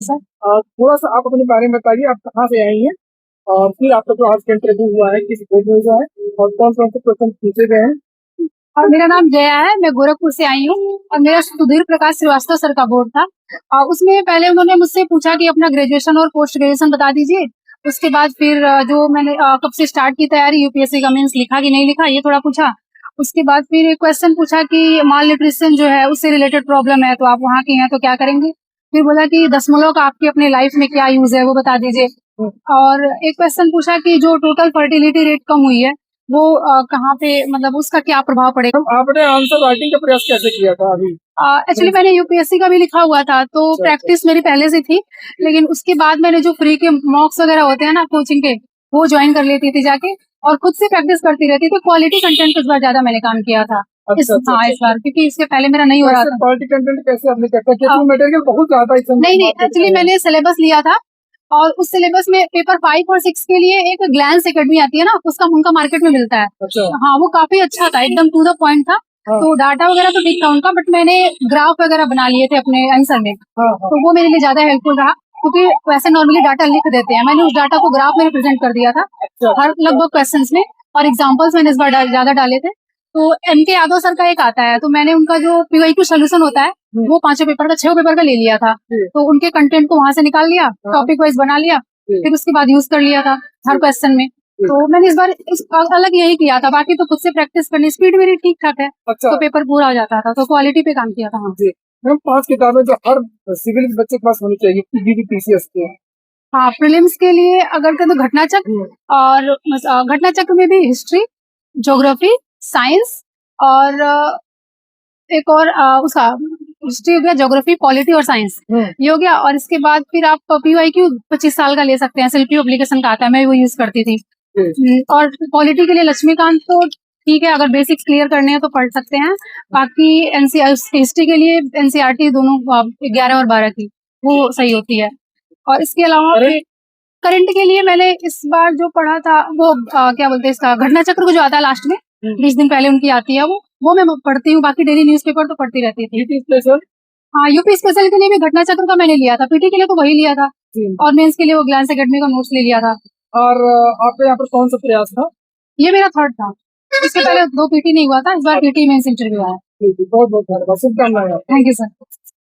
Sir. थोड़ा सा आप अपने बारे में बताइए, आप कहाँ से आई हैं और फिर आपका जो आज का इंटरव्यू हुआ है किस ग्रेड में हुआ है और कौन कौन से क्वेश्चन पूछे गए हैं। और मेरा नाम जया है, मैं गोरखपुर से आई हूँ और मेरा सुधीर प्रकाश श्रीवास्तव सर का बोर्ड था। उसमें पहले उन्होंने मुझसे पूछा कि अपना ग्रेजुएशन और पोस्ट ग्रेजुएशन बता दीजिए। उसके बाद फिर जो मैंने कब से स्टार्ट की तैयारी, यूपीएससी का मेंस लिखा कि नहीं लिखा, ये थोड़ा पूछा। उसके बाद फिर एक क्वेश्चन पूछा कि माल न्यूट्रिशन जो है उससे रिलेटेड प्रॉब्लम है, तो आप वहाँ के हैं तो क्या करेंगे। फिर बोला कि दशमलव का आपकी अपने लाइफ में क्या यूज है वो बता दीजिए। और एक क्वेश्चन पूछा कि जो टोटल फर्टिलिटी रेट कम हुई है वो कहाँ पे, मतलब उसका क्या प्रभाव पड़ेगा। तो आपने आंसर राइटिंग का प्रयास कैसे किया था अभी? एक्चुअली मैंने यूपीएससी का भी लिखा हुआ था, तो अच्छा। प्रैक्टिस मेरी पहले से थी। लेकिन उसके बाद मैंने जो फ्री के मॉक्स वगैरह होते हैं ना कोचिंग के, वो ज्वाइन कर लेती थी जाके और खुद से प्रैक्टिस करती रहती थी। क्वालिटी कंटेंट इस बार ज्यादा मैंने काम किया था। इस बार क्योंकि इसके पहले मेरा नहीं हो रहा था। क्वालिटी कंटेंट कैसे आपने किया था? क्योंकि मटेरियल बहुत ज्यादा है इसमें। नहीं, एक्चुअली मैंने सिलेबस लिया था और उस सिलेबस में पेपर 5 और 6 के लिए एक ग्लैंस एकेडमी आती है ना, उसका उनका मार्केट में मिलता है। अच्छा। हाँ, वो काफी अच्छा था, एकदम टू द पॉइंट था। हाँ। तो डाटा वगैरह तो ठीक था उनका, बट मैंने ग्राफ वगैरह बना लिए थे अपने आंसर में। हाँ, हाँ। तो वो मेरे लिए ज्यादा हेल्पफुल रहा, क्योंकि वैसे नॉर्मली डाटा लिख देते हैं, मैंने उस डाटा को ग्राफ में रिप्रेजेंट कर दिया था हर लगभग क्वेश्चन में। और एग्जाम्पल्स मैंने इस बार ज्यादा डाले थे। तो एमके यादव सर का एक आता है, तो मैंने उनका जो पीवाईक्यू सोल्यूशन होता है वो 5 पेपर का 6 पेपर का ले लिया था। तो उनके कंटेंट को वहां से निकाल लिया, टॉपिक वाइज बना लिया, फिर उसके बाद यूज कर लिया था हर क्वेश्चन में। तो मैंने इस बार अलग यही किया था, बाकी तो खुद से प्रैक्टिस करनी, स्पीड मेरी ठीक ठाक है। अच्छा। तो पेपर पूरा हो जाता था, तो क्वालिटी पे काम किया था। हाँ जी मैम, 5 किताबें जो हर सिविल के बच्चे के पास होनी चाहिए पीबीटी पीसीएस के। हाँ, प्रीलिम्स के लिए अगर करें तो घटना चक्र, और घटना चक्र में भी हिस्ट्री, ज्योग्राफी, साइंस और एक और उसका हिस्ट्री हो गया, ज्योग्राफी, पॉलिटी और साइंस ये हो गया। और इसके बाद फिर आप पीवाईक्यू 25 साल का ले सकते हैं, एसएलपी एप्लीकेशन का आता है, मैं वो यूज करती थी। और पॉलिटी के लिए लक्ष्मीकांत तो ठीक है, अगर बेसिक्स क्लियर करने हैं तो पढ़ सकते हैं। बाकी हिस्ट्री के लिए एनसीईआरटी दोनों 11 और 12 की वो सही होती है। और इसके अलावा करंट के लिए मैंने इस बार जो पढ़ा था वो क्या बोलते हैं इसका, घटना चक्र को जो आता है लास्ट में 20 दिन पहले उनकी आती है, वो मैं पढ़ती हूँ। बाकी डेली न्यूज़पेपर तो पढ़ती रहती थी। हाँ, यूपी स्पेशल के लिए भी घटना चक्र का मैंने लिया था, पीटी के लिए तो वही लिया था और मेंस के लिए वो ग्लैंस एकेडमी का नोट्स ले लिया था। और आपके यहाँ पर कौन सा प्रयास था? ये मेरा थर्ड था, इससे पहले 2 पीटी नहीं हुआ था, इस बार पीटी मेंस इंटरव्यू आया। बहुत बहुत धन्यवाद, शुभकामनाएं। Thank you sir.